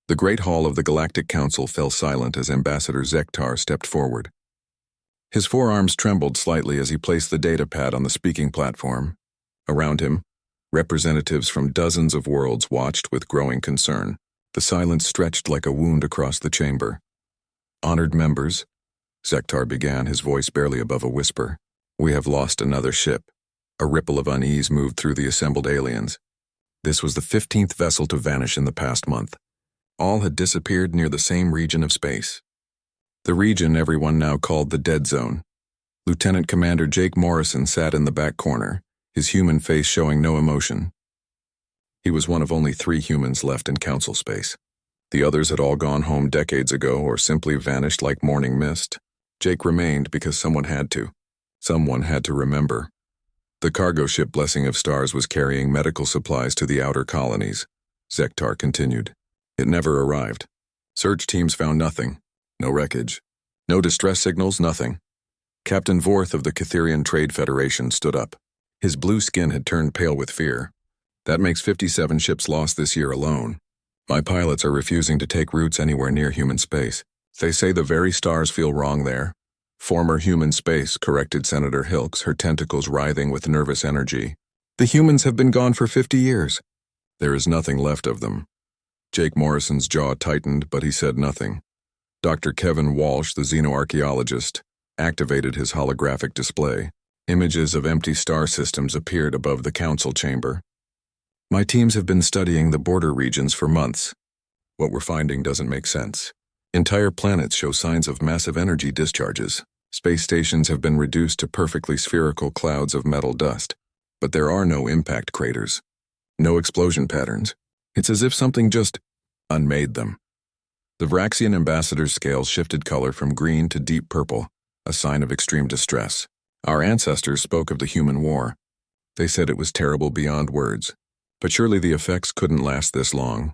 The great hall of the Galactic Council fell silent as Ambassador Zektar stepped forward. His forearms trembled slightly as he placed the datapad on the speaking platform. Around him, representatives from dozens of worlds watched with growing concern. The silence stretched like a wound across the chamber. Honored members, Zektar began, his voice barely above a whisper. We have lost another ship. A ripple of unease moved through the assembled aliens. This was the 15th vessel to vanish in the past month. All had disappeared near the same region of space. The region everyone now called the Dead Zone. Lieutenant Commander Jake Morrison sat in the back corner, his human face showing no emotion. He was one of only 3 humans left in council space. The others had all gone home decades ago or simply vanished like morning mist. Jake remained because someone had to. Someone had to remember. The cargo ship Blessing of Stars was carrying medical supplies to the outer colonies. Zektar continued. It never arrived. Search teams found nothing. No wreckage. No distress signals, nothing. Captain Vorth of the Catherian Trade Federation stood up. His blue skin had turned pale with fear. That makes 57 ships lost this year alone. My pilots are refusing to take routes anywhere near human space. They say the very stars feel wrong there. Former human space, corrected Senator Hilks, her tentacles writhing with nervous energy. The humans have been gone for 50 years. There is nothing left of them. Jake Morrison's jaw tightened, but he said nothing. Dr. Kevin Walsh, the xenoarchaeologist, activated his holographic display. Images of empty star systems appeared above the council chamber. My teams have been studying the border regions for months. What we're finding doesn't make sense. Entire planets show signs of massive energy discharges. Space stations have been reduced to perfectly spherical clouds of metal dust. But there are no impact craters. No explosion patterns. It's as if something just unmade them. The Vraxian ambassador's scales shifted color from green to deep purple, a sign of extreme distress. Our ancestors spoke of the human war. They said it was terrible beyond words. But surely the effects couldn't last this long.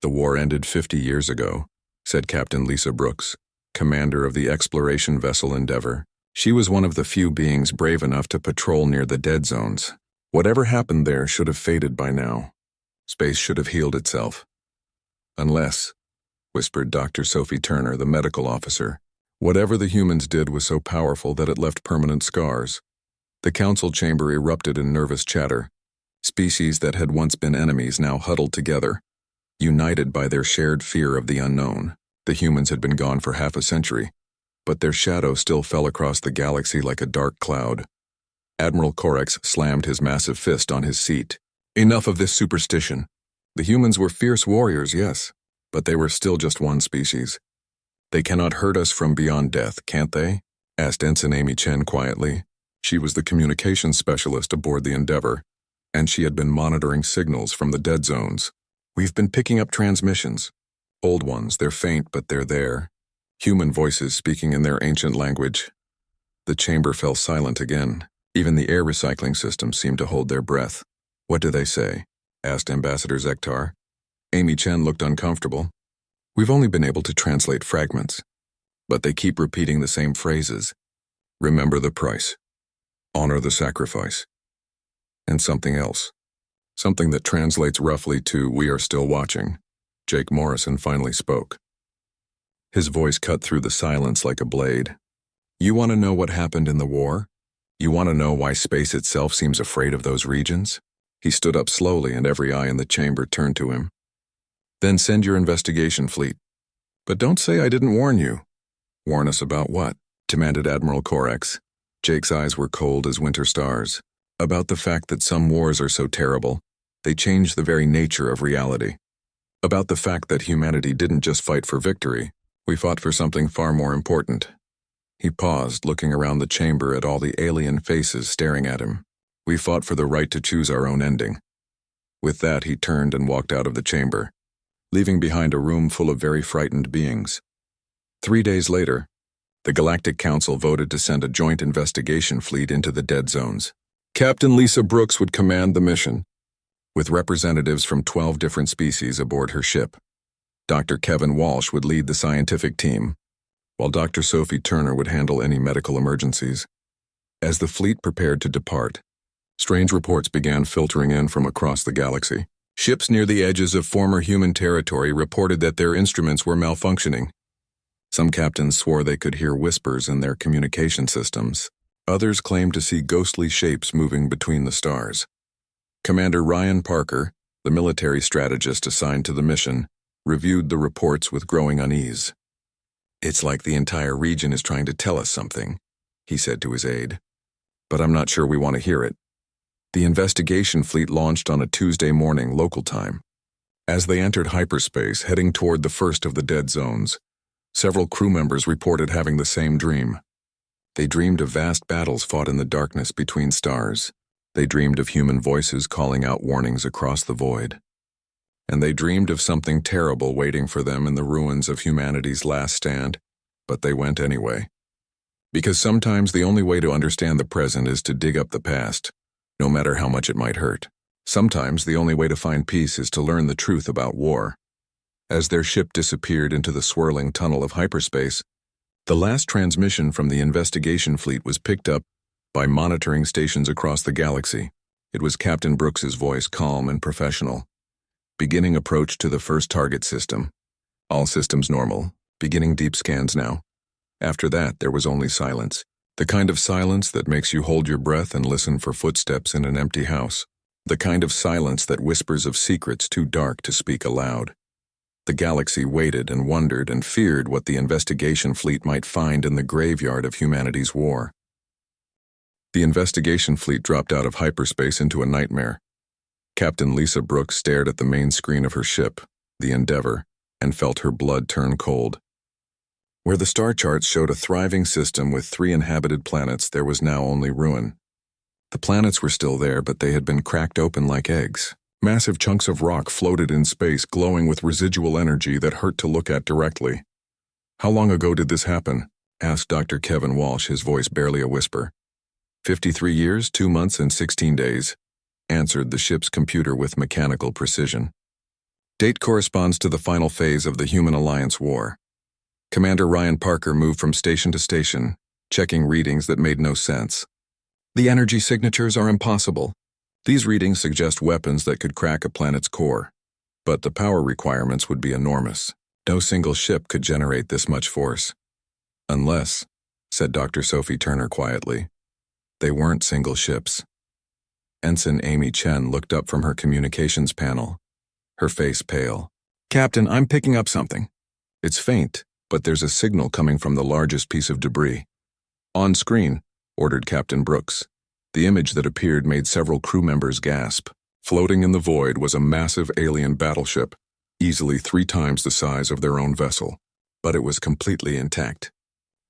The war ended 50 years ago, said Captain Lisa Brooks, commander of the exploration vessel Endeavor. She was one of the few beings brave enough to patrol near the dead zones. Whatever happened there should have faded by now. Space should have healed itself. Unless, whispered Dr. Sophie Turner, the medical officer, whatever the humans did was so powerful that it left permanent scars. The council chamber erupted in nervous chatter. Species that had once been enemies now huddled together, united by their shared fear of the unknown. The humans had been gone for half a century, but their shadow still fell across the galaxy like a dark cloud. Admiral Corex slammed his massive fist on his seat. Enough of this superstition. The humans were fierce warriors, yes, but they were still just one species. They cannot hurt us from beyond death, can't they? Asked Ensign Amy Chen quietly. She was the communications specialist aboard the Endeavor, and she had been monitoring signals from the dead zones. We've been picking up transmissions. Old ones, they're faint, but they're there. Human voices speaking in their ancient language. The chamber fell silent again. Even the air recycling systems seemed to hold their breath. What do they say? Asked Ambassador Zektar. Amy Chen looked uncomfortable. We've only been able to translate fragments, but they keep repeating the same phrases. Remember the price. Honor the sacrifice. And something else. Something that translates roughly to, we are still watching. Jake Morrison finally spoke. His voice cut through the silence like a blade. You want to know what happened in the war? You want to know why space itself seems afraid of those regions? He stood up slowly and every eye in the chamber turned to him. Then send your investigation fleet. But don't say I didn't warn you. Warn us about what? Demanded Admiral Corex. Jake's eyes were cold as winter stars. About the fact that some wars are so terrible, they change the very nature of reality. About the fact that humanity didn't just fight for victory, we fought for something far more important. He paused, looking around the chamber at all the alien faces staring at him. We fought for the right to choose our own ending. With that, he turned and walked out of the chamber, leaving behind a room full of very frightened beings. 3 days later, the Galactic Council voted to send a joint investigation fleet into the dead zones. Captain Lisa Brooks would command the mission, with representatives from 12 different species aboard her ship. Dr. Kevin Walsh would lead the scientific team, while Dr. Sophie Turner would handle any medical emergencies. As the fleet prepared to depart, strange reports began filtering in from across the galaxy. Ships near the edges of former human territory reported that their instruments were malfunctioning. Some captains swore they could hear whispers in their communication systems. Others claimed to see ghostly shapes moving between the stars. Commander Ryan Parker, the military strategist assigned to the mission, reviewed the reports with growing unease. "It's like the entire region is trying to tell us something," he said to his aide. "But I'm not sure we want to hear it." The investigation fleet launched on a Tuesday morning local time. As they entered hyperspace, heading toward the first of the dead zones, several crew members reported having the same dream. They dreamed of vast battles fought in the darkness between stars. They dreamed of human voices calling out warnings across the void. And they dreamed of something terrible waiting for them in the ruins of humanity's last stand, but they went anyway. Because sometimes the only way to understand the present is to dig up the past, no matter how much it might hurt. Sometimes the only way to find peace is to learn the truth about war. As their ship disappeared into the swirling tunnel of hyperspace, the last transmission from the investigation fleet was picked up by monitoring stations across the galaxy. It was Captain Brooks's voice, calm and professional. "Beginning approach to the first target system. All systems normal. Beginning deep scans now." After that, there was only silence. The kind of silence that makes you hold your breath and listen for footsteps in an empty house. The kind of silence that whispers of secrets too dark to speak aloud. The galaxy waited and wondered and feared what the investigation fleet might find in the graveyard of humanity's war. The investigation fleet dropped out of hyperspace into a nightmare. Captain Lisa Brooks stared at the main screen of her ship, the Endeavour, and felt her blood turn cold. Where the star charts showed a thriving system with 3 inhabited planets, there was now only ruin. The planets were still there, but they had been cracked open like eggs. Massive chunks of rock floated in space, glowing with residual energy that hurt to look at directly. "How long ago did this happen?" asked Dr. Kevin Walsh, his voice barely a whisper. 53 years, 2 months, and 16 days, answered the ship's computer with mechanical precision. Date corresponds to the final phase of the Human Alliance War. Commander Ryan Parker moved from station to station, checking readings that made no sense. "The energy signatures are impossible. These readings suggest weapons that could crack a planet's core, but the power requirements would be enormous. No single ship could generate this much force. Unless," said Dr. Sophie Turner quietly, "they weren't single ships." Ensign Amy Chen looked up from her communications panel, her face pale. "Captain, I'm picking up something. It's faint, but there's a signal coming from the largest piece of debris." "On screen," ordered Captain Brooks. The image that appeared made several crew members gasp. Floating in the void was a massive alien battleship, easily 3 times the size of their own vessel. But it was completely intact.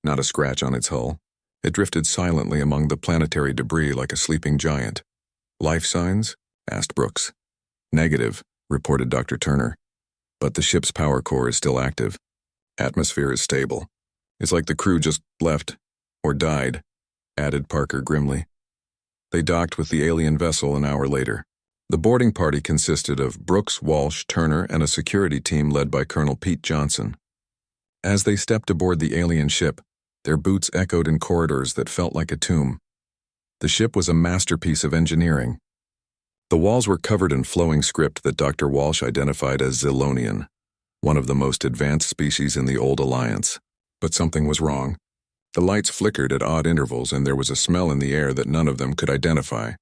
Not a scratch on its hull. It drifted silently among the planetary debris like a sleeping giant. "Life signs?" asked Brooks. "Negative," reported Dr. Turner. "But the ship's power core is still active. Atmosphere is stable. It's like the crew just left, or died," added Parker grimly. They docked with the alien vessel an hour later. The boarding party consisted of Brooks, Walsh, Turner, and a security team led by Colonel Pete Johnson. As they stepped aboard the alien ship, their boots echoed in corridors that felt like a tomb. The ship was a masterpiece of engineering. The walls were covered in flowing script that Dr. Walsh identified as Zilonian, one of the most advanced species in the Old Alliance. But something was wrong. The lights flickered at odd intervals, and there was a smell in the air that none of them could identify.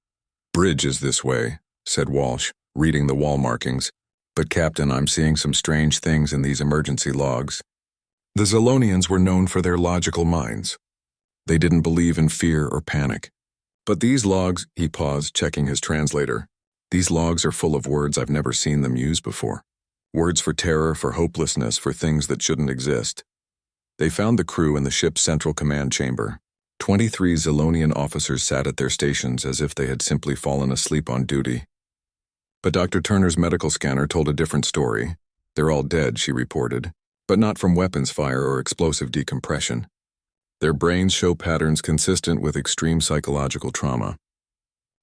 "Bridge is this way," said Walsh, reading the wall markings. "But Captain, I'm seeing some strange things in these emergency logs." The Zilonians were known for their logical minds. They didn't believe in fear or panic. "But these logs," he paused, checking his translator. "These logs are full of words I've never seen them use before. Words for terror, for hopelessness, for things that shouldn't exist." They found the crew in the ship's central command chamber. 23 Zilonian officers sat at their stations as if they had simply fallen asleep on duty. But Dr. Turner's medical scanner told a different story. "They're all dead," she reported, "but not from weapons fire or explosive decompression. Their brains show patterns consistent with extreme psychological trauma.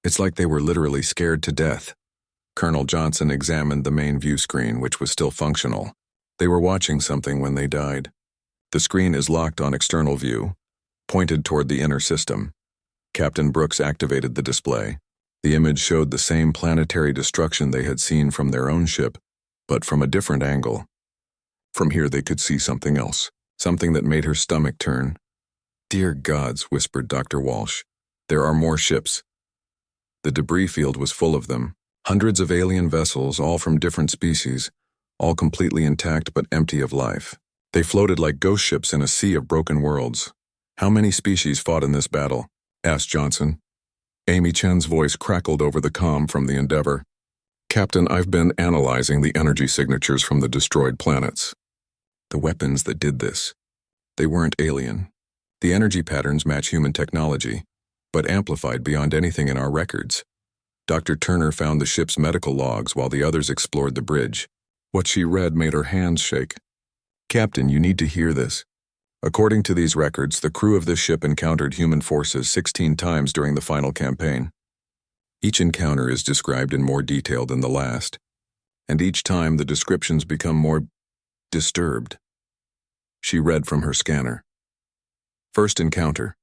It's like they were literally scared to death." Colonel Johnson examined the main view screen, which was still functional. "They were watching something when they died. The screen is locked on external view, pointed toward the inner system." Captain Brooks activated the display. The image showed the same planetary destruction they had seen from their own ship, but from a different angle. From here they could see something else, something that made her stomach turn. "Dear gods," whispered Dr. Walsh. "There are more ships." The debris field was full of them, hundreds of alien vessels, all from different species, all completely intact but empty of life. They floated like ghost ships in a sea of broken worlds. "How many species fought in this battle?" asked Johnson. Amy Chen's voice crackled over the comm from the Endeavor. "Captain, I've been analyzing the energy signatures from the destroyed planets. The weapons that did this, they weren't alien. The energy patterns match human technology, but amplified beyond anything in our records." Dr. Turner found the ship's medical logs while the others explored the bridge. What she read made her hands shake. "Captain, you need to hear this. According to these records, the crew of this ship encountered human forces 16 times during the final campaign. Each encounter is described in more detail than the last, and each time the descriptions become more disturbed." She read from her scanner. "First encounter.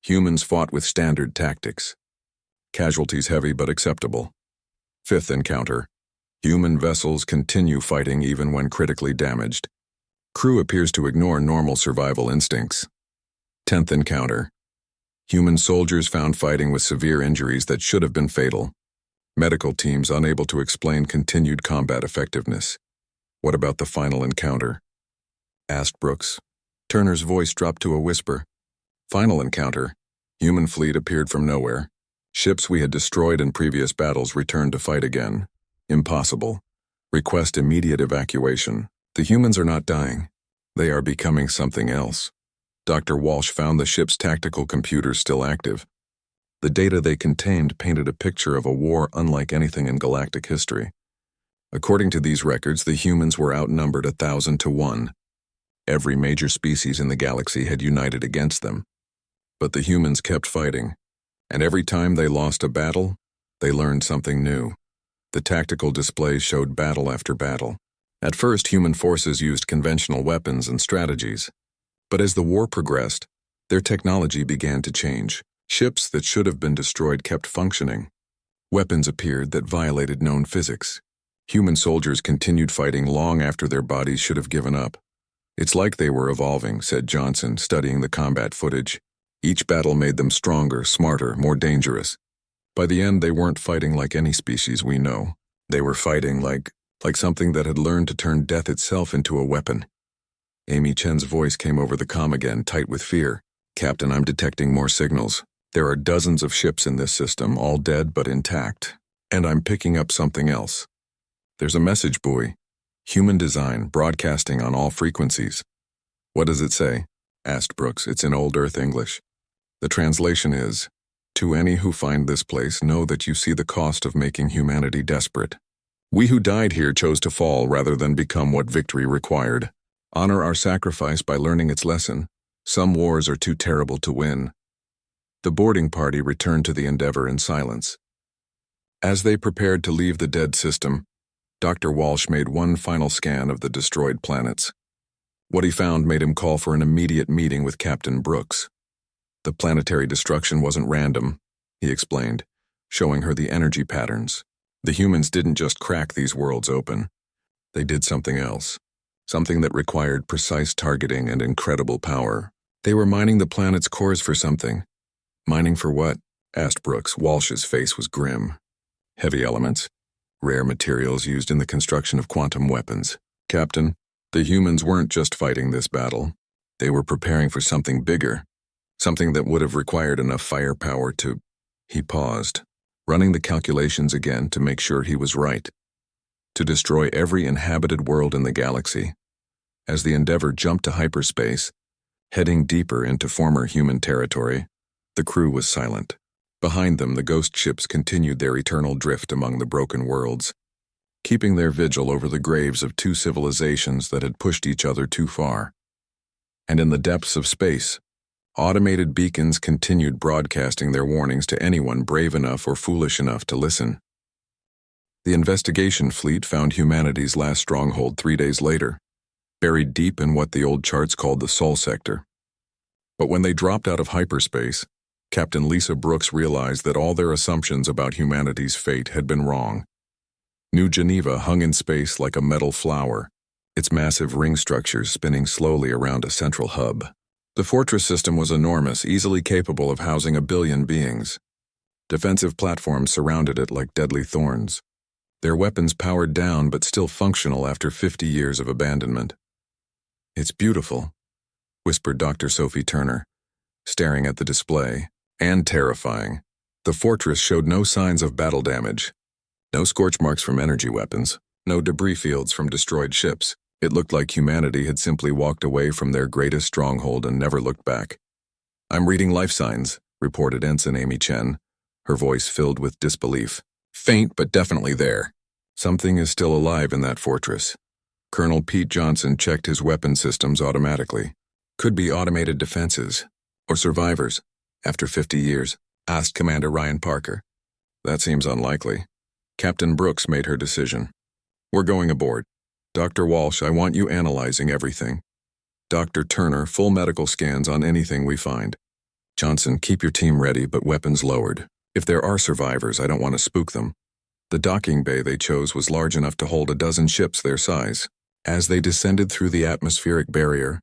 Humans fought with standard tactics. Casualties heavy but acceptable. Fifth encounter. Human vessels continue fighting even when critically damaged. Crew appears to ignore normal survival instincts. 10th encounter. Human soldiers found fighting with severe injuries that should have been fatal. Medical teams unable to explain continued combat effectiveness." "What about the final encounter?" asked Brooks. Turner's voice dropped to a whisper. "Final encounter. Human fleet appeared from nowhere. Ships we had destroyed in previous battles returned to fight again. Impossible. Request immediate evacuation. The humans are not dying. They are becoming something else." Dr. Walsh found the ship's tactical computers still active. The data they contained painted a picture of a war unlike anything in galactic history. According to these records, the humans were outnumbered 1,000 to 1. Every major species in the galaxy had united against them. But the humans kept fighting, and every time they lost a battle, they learned something new. The tactical displays showed battle after battle. At first, human forces used conventional weapons and strategies. But as the war progressed, their technology began to change. Ships that should have been destroyed kept functioning. Weapons appeared that violated known physics. Human soldiers continued fighting long after their bodies should have given up. "It's like they were evolving," said Johnson, studying the combat footage. "Each battle made them stronger, smarter, more dangerous. By the end, they weren't fighting like any species we know. They were fighting like something that had learned to turn death itself into a weapon." Amy Chen's voice came over the comm again, tight with fear. "Captain, I'm detecting more signals. There are dozens of ships in this system, all dead but intact. And I'm picking up something else. There's a message buoy. Human design, broadcasting on all frequencies." "What does it say?" asked Brooks. "It's in Old Earth English. The translation is, 'To any who find this place, know that you see the cost of making humanity desperate. We who died here chose to fall rather than become what victory required. Honor our sacrifice by learning its lesson. Some wars are too terrible to win." The boarding party returned to the Endeavor in silence. As they prepared to leave the dead system, Dr. Walsh made one final scan of the destroyed planets. What he found made him call for an immediate meeting with Captain Brooks. The planetary destruction wasn't random, he explained, showing her the energy patterns. The humans didn't just crack these worlds open. They did something else, something that required precise targeting and incredible power. They were mining the planet's cores for something. "Mining for what?" asked Brooks. Walsh's face was grim. "Heavy elements. Rare materials used in the construction of quantum weapons. Captain, the humans weren't just fighting this battle. They were preparing for something bigger, something that would have required enough firepower to..." He paused, running the calculations again to make sure he was right. To destroy every inhabited world in the galaxy. As the Endeavor jumped to hyperspace, heading deeper into former human territory, the crew was silent. Behind them, the ghost ships continued their eternal drift among the broken worlds, keeping their vigil over the graves of two civilizations that had pushed each other too far. And in the depths of space, automated beacons continued broadcasting their warnings to anyone brave enough or foolish enough to listen. The investigation fleet found humanity's last stronghold 3 days later, buried deep in what the old charts called the Sol Sector. But when they dropped out of hyperspace, Captain Lisa Brooks realized that all their assumptions about humanity's fate had been wrong. New Geneva hung in space like a metal flower, its massive ring structures spinning slowly around a central hub. The fortress system was enormous, easily capable of housing 1 billion beings. Defensive platforms surrounded it like deadly thorns, their weapons powered down but still functional after 50 years of abandonment. "It's beautiful," whispered Dr. Sophie Turner, staring at the display, and terrifying. The fortress showed no signs of battle damage. No scorch marks from energy weapons, no debris fields from destroyed ships. It looked like humanity had simply walked away from their greatest stronghold and never looked back. "I'm reading life signs," reported Ensign Amy Chen, her voice filled with disbelief. "Faint, but definitely there. Something is still alive in that fortress." Colonel Pete Johnson checked his weapon systems automatically. "Could be automated defenses, or survivors, after 50 years, asked Commander Ryan Parker. "That seems unlikely." Captain Brooks made her decision. "We're going aboard. Dr. Walsh, I want you analyzing everything. Dr. Turner, full medical scans on anything we find. Johnson, keep your team ready but weapons lowered. If there are survivors, I don't want to spook them." The docking bay they chose was large enough to hold 12 ships their size. As they descended through the atmospheric barrier,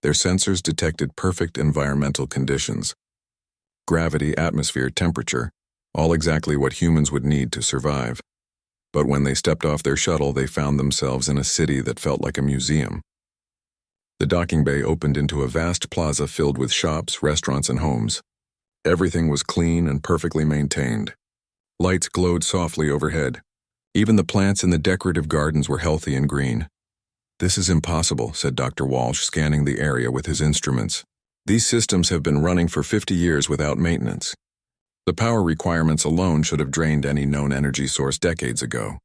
their sensors detected perfect environmental conditions. Gravity, atmosphere, temperature, all exactly what humans would need to survive. But when they stepped off their shuttle, they found themselves in a city that felt like a museum. The docking bay opened into a vast plaza filled with shops, restaurants, and homes. Everything was clean and perfectly maintained. Lights glowed softly overhead. Even the plants in the decorative gardens were healthy and green. "This is impossible," said Dr. Walsh, scanning the area with his instruments. "These systems have been running for 50 years without maintenance. The power requirements alone should have drained any known energy source decades ago."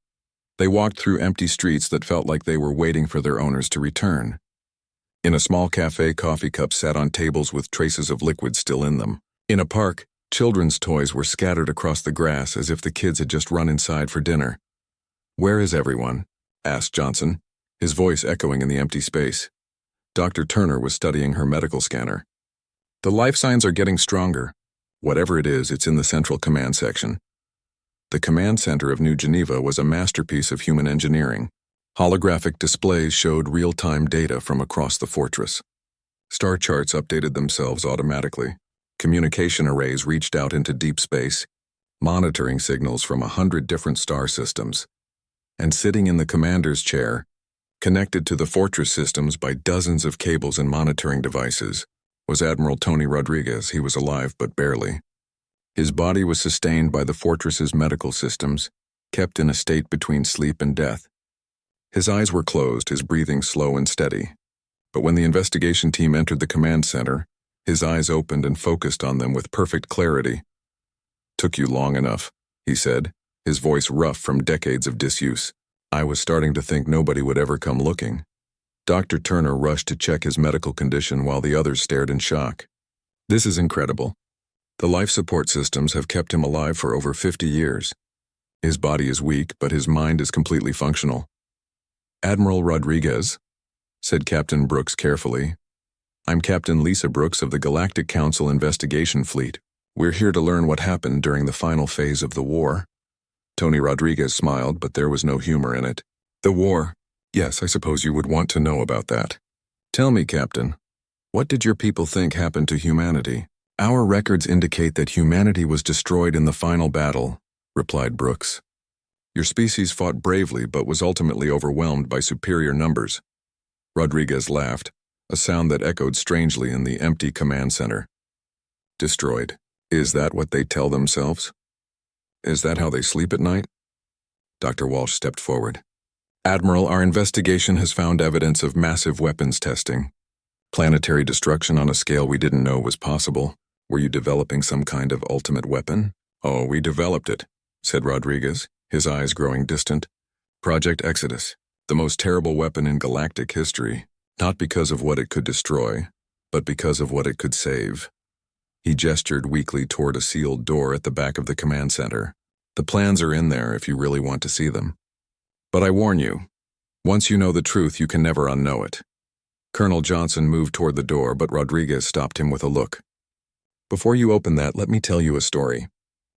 They walked through empty streets that felt like they were waiting for their owners to return. In a small cafe, coffee cups sat on tables with traces of liquid still in them. In a park, children's toys were scattered across the grass as if the kids had just run inside for dinner. "Where is everyone?" asked Johnson, his voice echoing in the empty space. Dr. Turner was studying her medical scanner. "The life signs are getting stronger. Whatever it is, it's in the central command section." The command center of New Geneva was a masterpiece of human engineering. Holographic displays showed real-time data from across the fortress. Star charts updated themselves automatically. Communication arrays reached out into deep space, monitoring signals from 100 different star systems. And sitting in the commander's chair, connected to the fortress systems by dozens of cables and monitoring devices, was Admiral Tony Rodriguez. He was alive, but barely. His body was sustained by the fortress's medical systems, kept in a state between sleep and death. His eyes were closed, his breathing slow and steady. But when the investigation team entered the command center, his eyes opened and focused on them with perfect clarity. "Took you long enough," he said, his voice rough from decades of disuse. "I was starting to think nobody would ever come looking." Dr. Turner rushed to check his medical condition while the others stared in shock. "This is incredible. The life support systems have kept him alive for over 50 years. His body is weak, but his mind is completely functional." "Admiral Rodriguez," said Captain Brooks carefully. "I'm Captain Lisa Brooks of the Galactic Council Investigation Fleet. We're here to learn what happened during the final phase of the war." Tony Rodriguez smiled, but there was no humor in it. "The war? Yes, I suppose you would want to know about that. Tell me, Captain, what did your people think happened to humanity?" "Our records indicate that humanity was destroyed in the final battle," replied Brooks. "Your species fought bravely but was ultimately overwhelmed by superior numbers." Rodriguez laughed, a sound that echoed strangely in the empty command center. "Destroyed. Is that what they tell themselves? Is that how they sleep at night?" Dr. Walsh stepped forward. "Admiral, our investigation has found evidence of massive weapons testing. Planetary destruction on a scale we didn't know was possible. Were you developing some kind of ultimate weapon?" "Oh, we developed it," said Rodriguez, his eyes growing distant. "Project Exodus, the most terrible weapon in galactic history, not because of what it could destroy, but because of what it could save." He gestured weakly toward a sealed door at the back of the command center. "The plans are in there if you really want to see them. But I warn you, once you know the truth, you can never unknow it." Colonel Johnson moved toward the door, but Rodriguez stopped him with a look. Before you open that, let me tell you a story.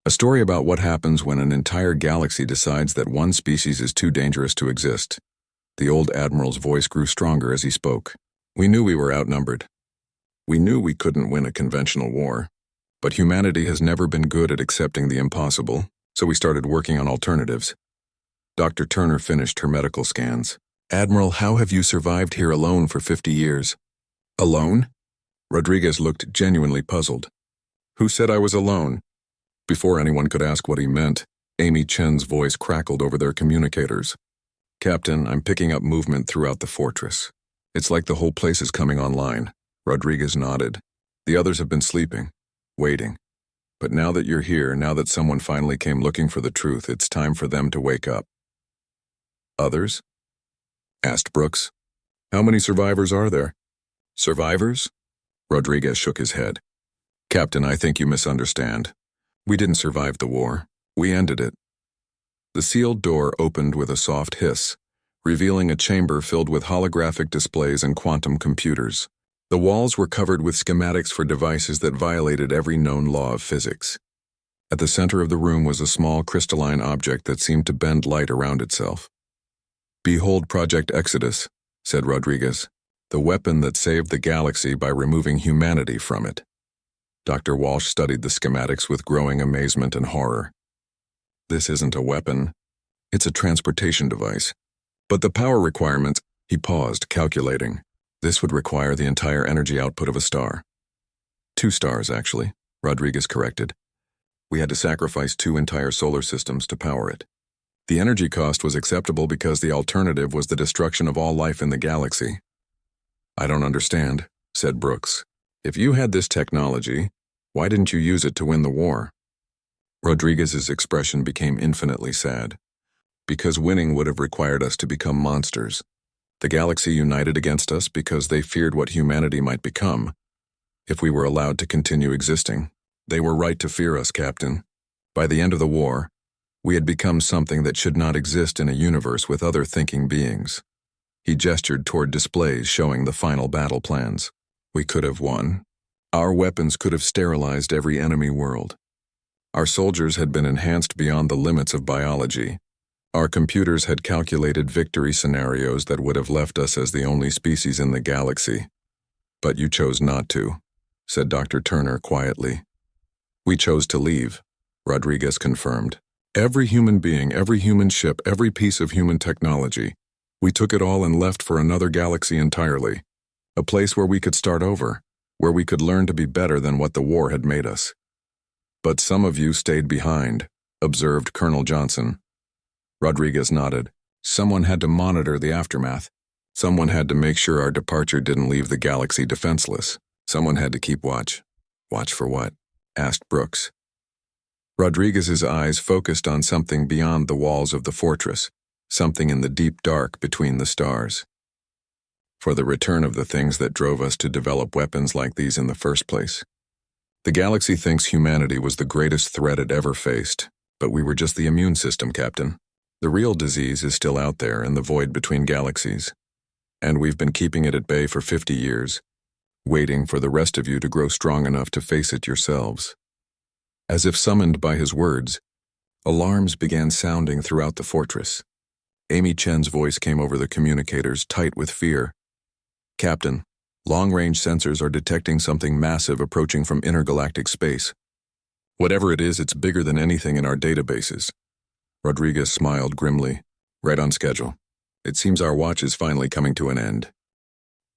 A story about what happens when an entire galaxy decides that one species is too dangerous to exist. The old admiral's voice grew stronger as he spoke. We knew we were outnumbered. We knew we couldn't win a conventional war. But humanity has never been good at accepting the impossible, so we started working on alternatives. Dr. Turner finished her medical scans. Admiral, how have you survived here alone for 50 years? Alone? Rodriguez looked genuinely puzzled. Who said I was alone? Before anyone could ask what he meant, Amy Chen's voice crackled over their communicators. Captain, I'm picking up movement throughout the fortress. It's like the whole place is coming online. Rodriguez nodded. The others have been sleeping, waiting. But now that you're here, now that someone finally came looking for the truth, it's time for them to wake up. Others? Asked Brooks. How many survivors are there? Survivors? Rodriguez shook his head. Captain, I think you misunderstand. We didn't survive the war. We ended it. The sealed door opened with a soft hiss, revealing a chamber filled with holographic displays and quantum computers. The walls were covered with schematics for devices that violated every known law of physics. At the center of the room was a small crystalline object that seemed to bend light around itself. Behold Project Exodus, said Rodriguez, the weapon that saved the galaxy by removing humanity from it. Dr. Walsh studied the schematics with growing amazement and horror. This isn't a weapon. It's a transportation device. But the power requirements, he paused, calculating. This would require the entire energy output of a star. 2 stars, actually, Rodriguez corrected. We had to sacrifice 2 entire solar systems to power it. The energy cost was acceptable because the alternative was the destruction of all life in the galaxy. I don't understand, said Brooks. If you had this technology, why didn't you use it to win the war? Rodriguez's expression became infinitely sad. Because winning would have required us to become monsters. The galaxy united against us because they feared what humanity might become. If we were allowed to continue existing, they were right to fear us, Captain. By the end of the war, we had become something that should not exist in a universe with other thinking beings. He gestured toward displays showing the final battle plans. We could have won. Our weapons could have sterilized every enemy world. Our soldiers had been enhanced beyond the limits of biology. Our computers had calculated victory scenarios that would have left us as the only species in the galaxy. But you chose not to, said Dr. Turner quietly. We chose to leave, Rodriguez confirmed. Every human being, every human ship, every piece of human technology. We took it all and left for another galaxy entirely. A place where we could start over, where we could learn to be better than what the war had made us. But some of you stayed behind, observed Colonel Johnson. Rodriguez nodded. Someone had to monitor the aftermath. Someone had to make sure our departure didn't leave the galaxy defenseless. Someone had to keep watch. Watch for what? Asked Brooks. Rodriguez's eyes focused on something beyond the walls of the fortress, something in the deep dark between the stars. For the return of the things that drove us to develop weapons like these in the first place. The galaxy thinks humanity was the greatest threat it ever faced, but we were just the immune system, Captain. The real disease is still out there in the void between galaxies, and we've been keeping it at bay for 50 years, waiting for the rest of you to grow strong enough to face it yourselves. As if summoned by his words, alarms began sounding throughout the fortress. Amy Chen's voice came over the communicators, tight with fear. Captain, long-range sensors are detecting something massive approaching from intergalactic space. Whatever it is, it's bigger than anything in our databases. Rodriguez smiled grimly. Right on schedule. It seems our watch is finally coming to an end.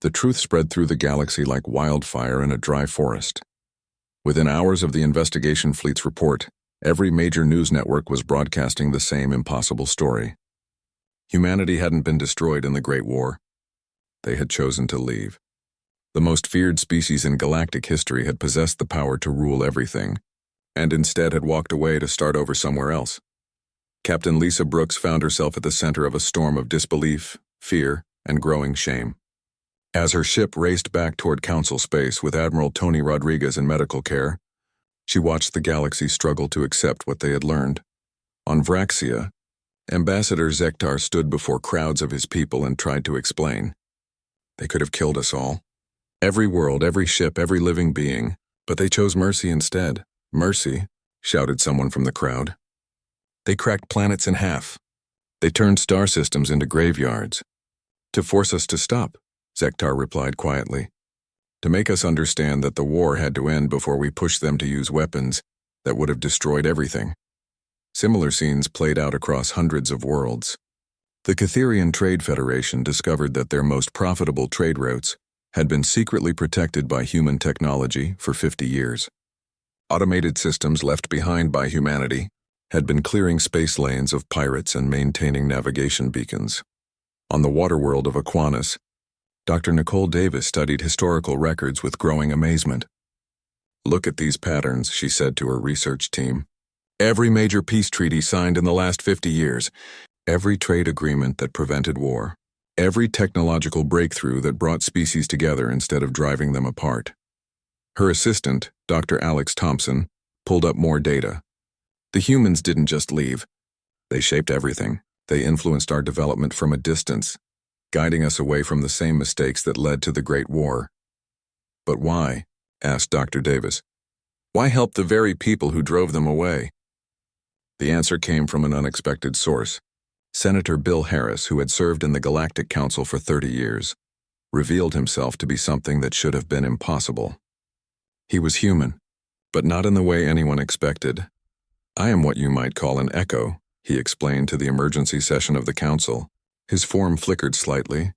The truth spread through the galaxy like wildfire in a dry forest. Within hours of the investigation fleet's report, every major news network was broadcasting the same impossible story. Humanity hadn't been destroyed in the Great War. They had chosen to leave. The most feared species in galactic history had possessed the power to rule everything, and instead had walked away to start over somewhere else. Captain Lisa Brooks found herself at the center of a storm of disbelief, fear, and growing shame. As her ship raced back toward Council space with Admiral Tony Rodriguez in medical care, she watched the galaxy struggle to accept what they had learned. On Vraxia, Ambassador Zektar stood before crowds of his people and tried to explain. They could have killed us all. Every world, every ship, every living being. But they chose mercy instead. Mercy, shouted someone from the crowd. They cracked planets in half. They turned star systems into graveyards. To force us to stop, Zektar replied quietly. To make us understand that the war had to end before we pushed them to use weapons that would have destroyed everything. Similar scenes played out across hundreds of worlds. The Catherian Trade Federation discovered that their most profitable trade routes had been secretly protected by human technology for 50 years. Automated systems left behind by humanity had been clearing space lanes of pirates and maintaining navigation beacons. On the waterworld of Aquinas, Dr. Nicole Davis studied historical records with growing amazement. Look at these patterns, she said to her research team. Every major peace treaty signed in the last 50 years, every trade agreement that prevented war, every technological breakthrough that brought species together instead of driving them apart. Her assistant, Dr. Alex Thompson, pulled up more data. The humans didn't just leave. They shaped everything. They influenced our development from a distance, guiding us away from the same mistakes that led to the Great War. But why? Asked Dr. Davis. Why help the very people who drove them away? The answer came from an unexpected source. Senator Bill Harris, who had served in the Galactic Council for 30 years, revealed himself to be something that should have been impossible. He was human, but not in the way anyone expected. I am what you might call an echo, he explained to the emergency session of the council. His form flickered slightly,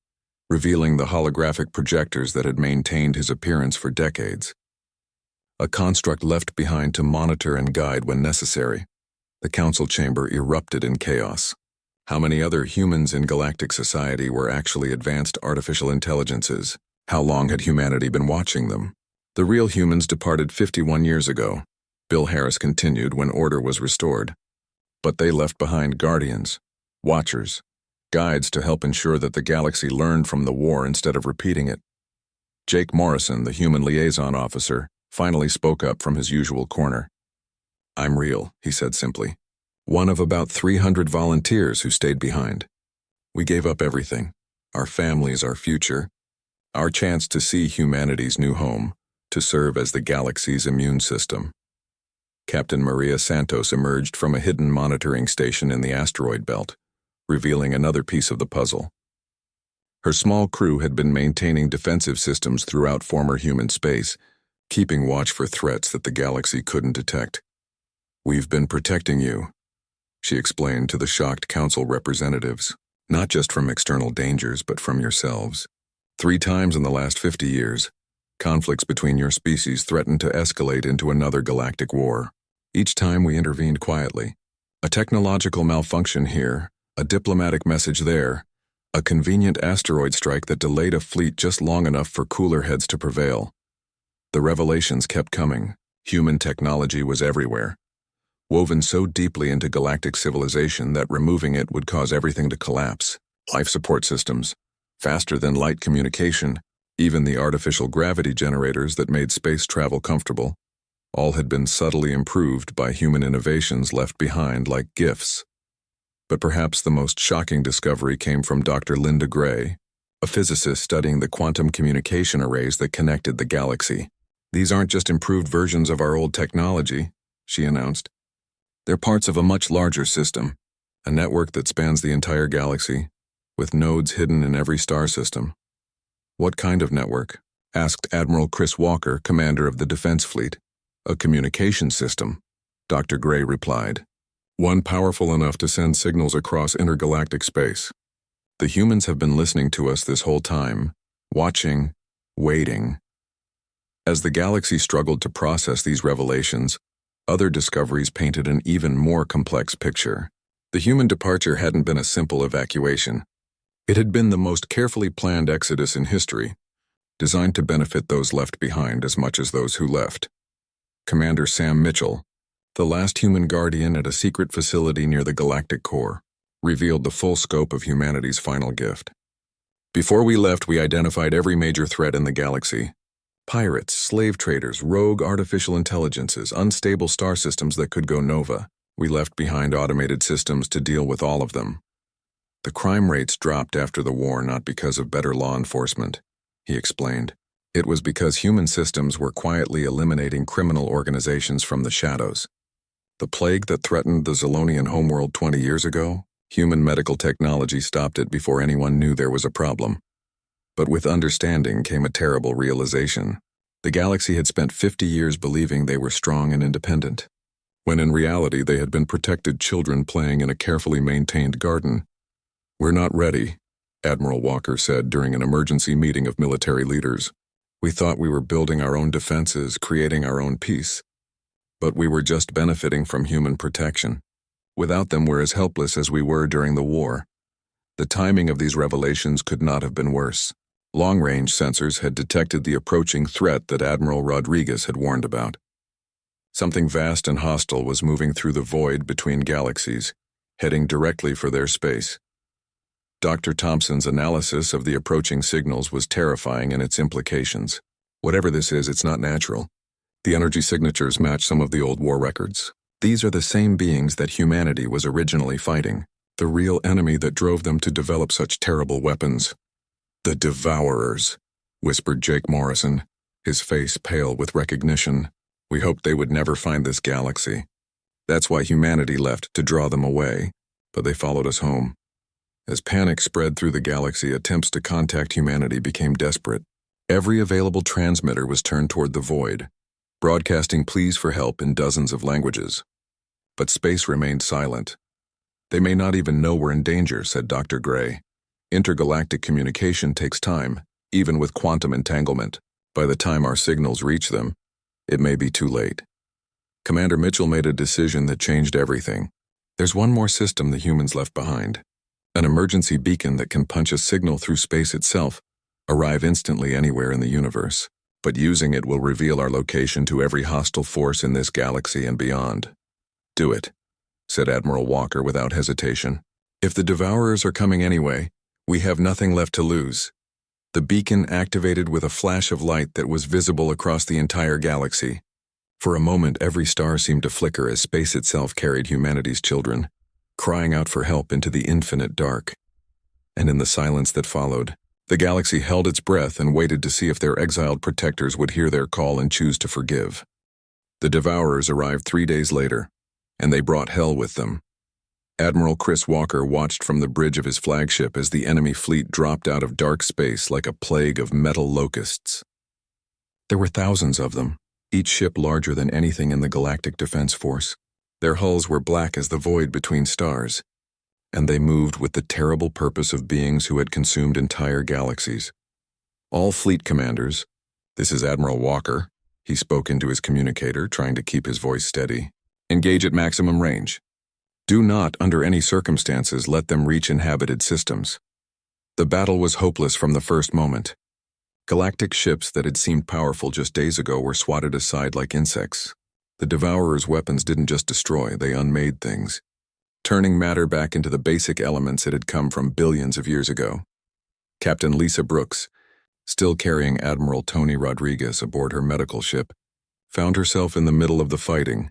revealing the holographic projectors that had maintained his appearance for decades. A construct left behind to monitor and guide when necessary. The council chamber erupted in chaos. How many other humans in galactic society were actually advanced artificial intelligences? How long had humanity been watching them? The real humans departed 51 years ago, Bill Harris continued when order was restored. But they left behind guardians, watchers, guides to help ensure that the galaxy learned from the war instead of repeating it. Jake Morrison, the human liaison officer, finally spoke up from his usual corner. I'm real, he said simply. One of about 300 volunteers who stayed behind. We gave up everything, our families, our future, our chance to see humanity's new home, to serve as the galaxy's immune system. Captain Maria Santos emerged from a hidden monitoring station in the asteroid belt, revealing another piece of the puzzle. Her small crew had been maintaining defensive systems throughout former human space, keeping watch for threats that the galaxy couldn't detect. We've been protecting you, she explained to the shocked council representatives, not just from external dangers but from yourselves. 3 times in the last 50 years, conflicts between your species threatened to escalate into another galactic war. Each time we intervened quietly. A technological malfunction here, a diplomatic message there, a convenient asteroid strike that delayed a fleet just long enough for cooler heads to prevail. The revelations kept coming. Human technology was everywhere, woven so deeply into galactic civilization that removing it would cause everything to collapse. Life support systems, faster than light communication, even the artificial gravity generators that made space travel comfortable, all had been subtly improved by human innovations left behind like gifts. But perhaps the most shocking discovery came from Dr. Linda Gray, a physicist studying the quantum communication arrays that connected the galaxy. These aren't just improved versions of our old technology, she announced. They're parts of a much larger system, a network that spans the entire galaxy, with nodes hidden in every star system. What kind of network? Asked Admiral Chris Walker, commander of the Defense Fleet. A communication system, Dr. Gray replied. One powerful enough to send signals across intergalactic space. The humans have been listening to us this whole time, watching, waiting. As the galaxy struggled to process these revelations, other discoveries painted an even more complex picture. The human departure hadn't been a simple evacuation. It had been the most carefully planned exodus in history, designed to benefit those left behind as much as those who left. Commander Sam Mitchell, the last human guardian at a secret facility near the galactic core, revealed the full scope of humanity's final gift. Before we left, we identified every major threat in the galaxy. Pirates, slave traders, rogue artificial intelligences, unstable star systems that could go nova. We left behind automated systems to deal with all of them. The crime rates dropped after the war not because of better law enforcement, he explained. It was because human systems were quietly eliminating criminal organizations from the shadows. The plague that threatened the Zolonian homeworld 20 years ago, human medical technology stopped it before anyone knew there was a problem. But with understanding came a terrible realization. The galaxy had spent 50 years believing they were strong and independent, when in reality they had been protected children playing in a carefully maintained garden. "We're not ready," Admiral Walker said during an emergency meeting of military leaders. "We thought we were building our own defenses, creating our own peace. But we were just benefiting from human protection. Without them, we're as helpless as we were during the war." The timing of these revelations could not have been worse. Long-range sensors had detected the approaching threat that Admiral Rodriguez had warned about. Something vast and hostile was moving through the void between galaxies, heading directly for their space. Dr. Thompson's analysis of the approaching signals was terrifying in its implications. "Whatever this is, it's not natural. The energy signatures match some of the old war records. These are the same beings that humanity was originally fighting, the real enemy that drove them to develop such terrible weapons." "The Devourers," whispered Jake Morrison, his face pale with recognition. "We hoped they would never find this galaxy. That's why humanity left, to draw them away, but they followed us home." As panic spread through the galaxy, attempts to contact humanity became desperate. Every available transmitter was turned toward the void, broadcasting pleas for help in dozens of languages. But space remained silent. "They may not even know we're in danger," said Dr. Gray. "Intergalactic communication takes time, even with quantum entanglement. By the time our signals reach them, it may be too late." Commander Mitchell made a decision that changed everything. "There's one more system the humans left behind. An emergency beacon that can punch a signal through space itself, arrive instantly anywhere in the universe. But using it will reveal our location to every hostile force in this galaxy and beyond." "Do it," said Admiral Walker without hesitation. "If the Devourers are coming anyway, we have nothing left to lose." The beacon activated with a flash of light that was visible across the entire galaxy. For a moment, every star seemed to flicker as space itself carried humanity's children, crying out for help into the infinite dark. And in the silence that followed, the galaxy held its breath and waited to see if their exiled protectors would hear their call and choose to forgive. The Devourers arrived 3 days later, and they brought hell with them. Admiral Chris Walker watched from the bridge of his flagship as the enemy fleet dropped out of dark space like a plague of metal locusts. There were thousands of them, each ship larger than anything in the Galactic Defense Force. Their hulls were black as the void between stars, and they moved with the terrible purpose of beings who had consumed entire galaxies. "All fleet commanders, this is Admiral Walker," he spoke into his communicator, trying to keep his voice steady. "Engage at maximum range. Do not, under any circumstances, let them reach inhabited systems." The battle was hopeless from the first moment. Galactic ships that had seemed powerful just days ago were swatted aside like insects. The Devourers' weapons didn't just destroy, they unmade things, turning matter back into the basic elements it had come from billions of years ago. Captain Lisa Brooks, still carrying Admiral Tony Rodriguez aboard her medical ship, found herself in the middle of the fighting,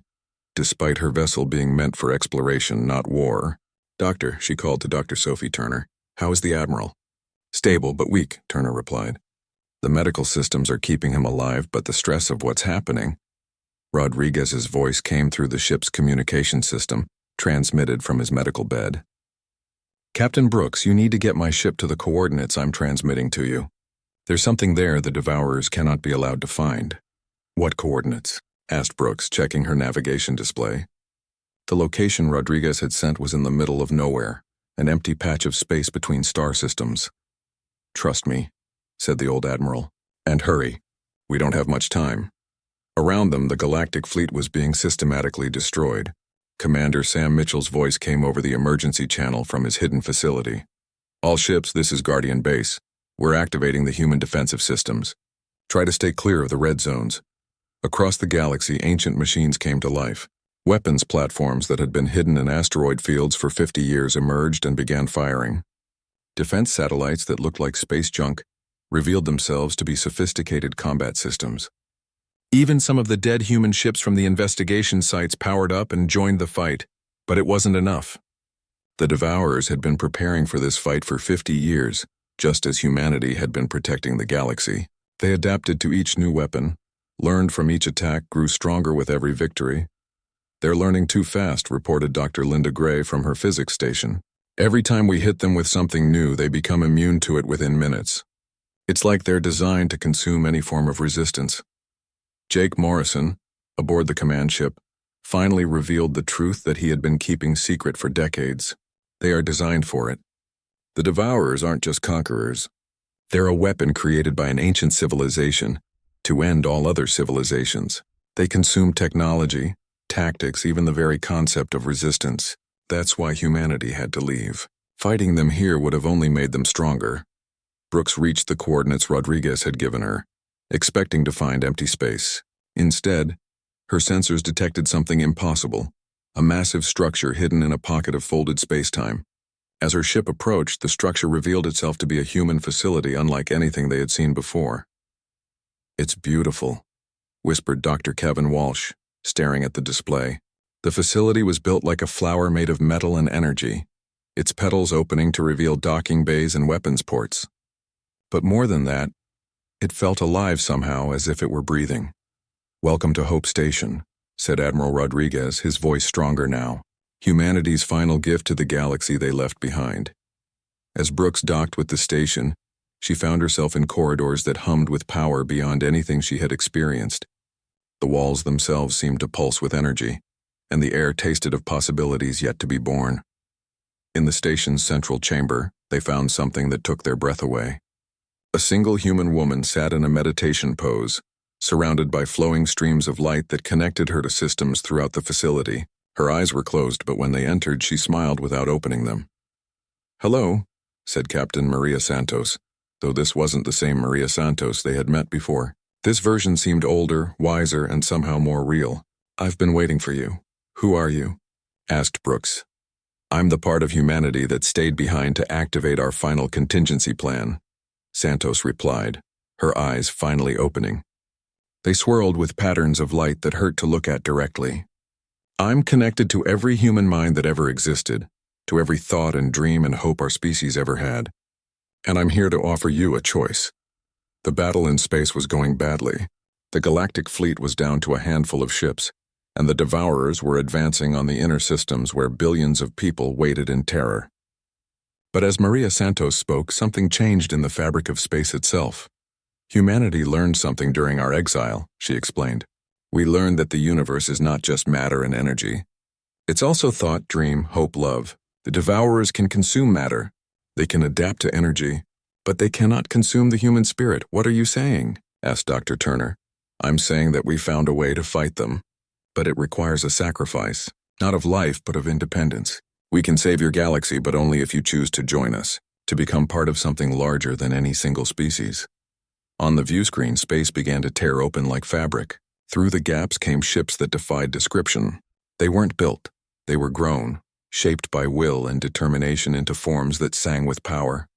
despite her vessel being meant for exploration, not war. "Doctor," she called to Dr. Sophie Turner, "how is the Admiral?" "Stable but weak," Turner replied. "The medical systems are keeping him alive, but the stress of what's happening." Rodriguez's voice came through the ship's communication system, transmitted from his medical bed. "Captain Brooks, you need to get my ship to the coordinates I'm transmitting to you. There's something there the Devourers cannot be allowed to find." "What coordinates?" asked Brooks, checking her navigation display. The location Rodriguez had sent was in the middle of nowhere, an empty patch of space between star systems. "Trust me," said the old admiral, "and hurry. We don't have much time." Around them, the galactic fleet was being systematically destroyed. Commander Sam Mitchell's voice came over the emergency channel from his hidden facility. "All ships, this is Guardian Base. We're activating the human defensive systems. Try to stay clear of the red zones." Across the galaxy, ancient machines came to life. Weapons platforms that had been hidden in asteroid fields for 50 years emerged and began firing. Defense satellites that looked like space junk revealed themselves to be sophisticated combat systems. Even some of the dead human ships from the investigation sites powered up and joined the fight, but it wasn't enough. The Devourers had been preparing for this fight for 50 years, just as humanity had been protecting the galaxy. They adapted to each new weapon, learned from each attack, grew stronger with every victory. "They're learning too fast," reported Dr. Linda Gray from her physics station. "Every time we hit them with something new, they become immune to it within minutes. It's like they're designed to consume any form of resistance." Jake Morrison, aboard the command ship, finally revealed the truth that he had been keeping secret for decades. They are designed for it. The Devourers aren't just conquerors. They're a weapon created by an ancient civilization to end all other civilizations. They consume technology, tactics, even the very concept of resistance. That's why humanity had to leave. Fighting them here would have only made them stronger. Brooks reached the coordinates Rodriguez had given her, expecting to find empty space. Instead, her sensors detected something impossible, a massive structure hidden in a pocket of folded space-time. As her ship approached, the structure revealed itself to be a human facility unlike anything they had seen before. "It's beautiful," whispered Dr. Kevin Walsh, staring at the display. The facility was built like a flower made of metal and energy, its petals opening to reveal docking bays and weapons ports. But more than that, it felt alive somehow, as if it were breathing. "Welcome to Hope Station," said Admiral Rodriguez, his voice stronger now. "Humanity's final gift to the galaxy they left behind." As Brooks docked with the station, she found herself in corridors that hummed with power beyond anything she had experienced. The walls themselves seemed to pulse with energy, and the air tasted of possibilities yet to be born. In the station's central chamber, they found something that took their breath away. A single human woman sat in a meditation pose, surrounded by flowing streams of light that connected her to systems throughout the facility. Her eyes were closed, but when they entered, she smiled without opening them. "Hello," said Captain Maria Santos, though this wasn't the same Maria Santos they had met before. This version seemed older, wiser, and somehow more real. "I've been waiting for you. Who are you?" asked Brooks. "I'm the part of humanity that stayed behind to activate our final contingency plan," Santos replied, her eyes finally opening. They swirled with patterns of light that hurt to look at directly. "I'm connected to every human mind that ever existed, to every thought and dream and hope our species ever had. And I'm here to offer you a choice." The battle in space was going badly. The galactic fleet was down to a handful of ships, and the Devourers were advancing on the inner systems where billions of people waited in terror. But as Maria Santos spoke, something changed in the fabric of space itself. "Humanity learned something during our exile," she explained. "We learned that the universe is not just matter and energy. It's also thought, dream, hope, love. The Devourers can consume matter. They can adapt to energy, but they cannot consume the human spirit." "What are you saying?" asked Dr. Turner. "I'm saying that we found a way to fight them, but it requires a sacrifice, not of life, but of independence. We can save your galaxy, but only if you choose to join us, to become part of something larger than any single species." On the view screen, space began to tear open like fabric. Through the gaps came ships that defied description. They weren't built. They were grown, shaped by will and determination into forms that sang with power.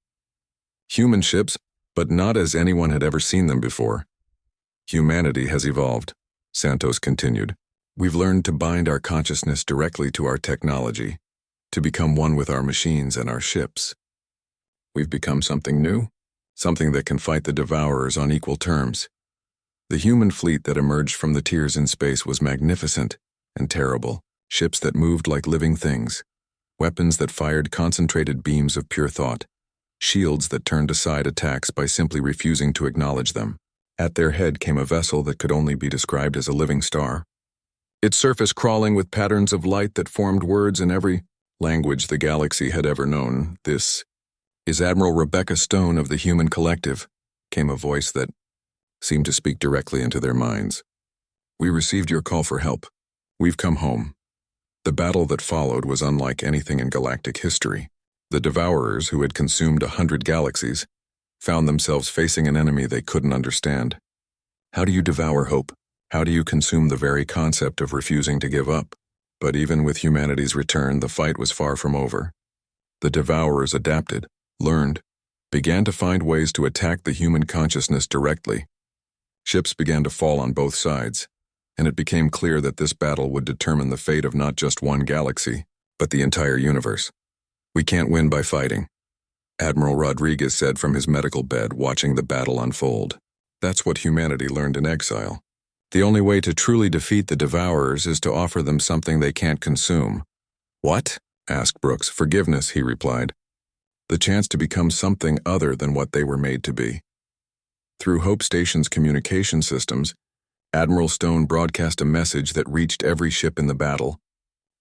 Human ships, but not as anyone had ever seen them before. "Humanity has evolved," Santos continued. "We've learned to bind our consciousness directly to our technology, to become one with our machines and our ships. We've become something new, something that can fight the Devourers on equal terms." The human fleet that emerged from the tiers in space was magnificent and terrible, ships that moved like living things, weapons that fired concentrated beams of pure thought, shields that turned aside attacks by simply refusing to acknowledge them. At their head came a vessel that could only be described as a living star, its surface crawling with patterns of light that formed words in every language the galaxy had ever known. "This is Admiral Rebecca Stone of the Human Collective," came a voice that seemed to speak directly into their minds. "We received your call for help. We've come home." The battle that followed was unlike anything in galactic history. The Devourers, who had consumed 100 galaxies, found themselves facing an enemy they couldn't understand. How do you devour hope? How do you consume the very concept of refusing to give up? But even with humanity's return, the fight was far from over. The Devourers adapted, learned, began to find ways to attack the human consciousness directly. Ships began to fall on both sides, and it became clear that this battle would determine the fate of not just one galaxy, but the entire universe. "We can't win by fighting," Admiral Rodriguez said from his medical bed, watching the battle unfold. That's what humanity learned in exile. The only way to truly defeat the Devourers is to offer them something they can't consume. What? Asked Brooks. Forgiveness, he replied. The chance to become something other than what they were made to be. Through Hope Station's communication systems, Admiral Stone broadcast a message that reached every ship in the battle,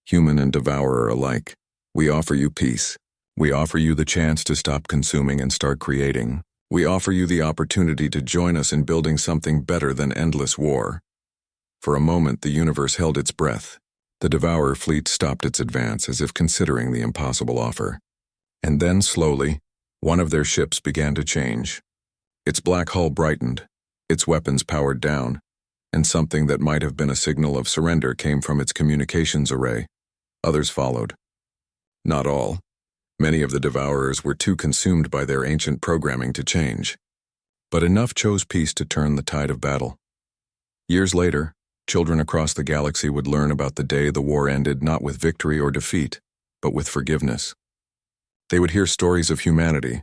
human and devourer alike. We offer you peace. We offer you the chance to stop consuming and start creating. We offer you the opportunity to join us in building something better than endless war. For a moment, the universe held its breath. The Devourer fleet stopped its advance as if considering the impossible offer. And then, slowly, one of their ships began to change. Its black hull brightened, its weapons powered down, and something that might have been a signal of surrender came from its communications array. Others followed. Not all. Many of the Devourers were too consumed by their ancient programming to change. But enough chose peace to turn the tide of battle. Years later, children across the galaxy would learn about the day the war ended not with victory or defeat, but with forgiveness. They would hear stories of humanity,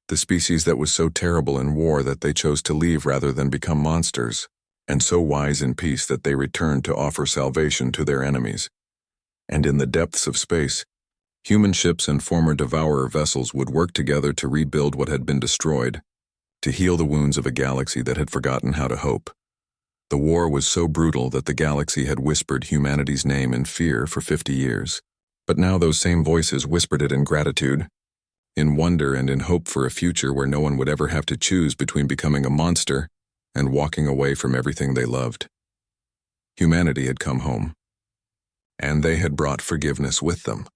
the species that was so terrible in war that they chose to leave rather than become monsters, and so wise in peace that they returned to offer salvation to their enemies. And in the depths of space, human ships and former Devourer vessels would work together to rebuild what had been destroyed, to heal the wounds of a galaxy that had forgotten how to hope. The war was so brutal that the galaxy had whispered humanity's name in fear for 50 years. But now those same voices whispered it in gratitude, in wonder and in hope for a future where no one would ever have to choose between becoming a monster and walking away from everything they loved. Humanity had come home. And they had brought forgiveness with them.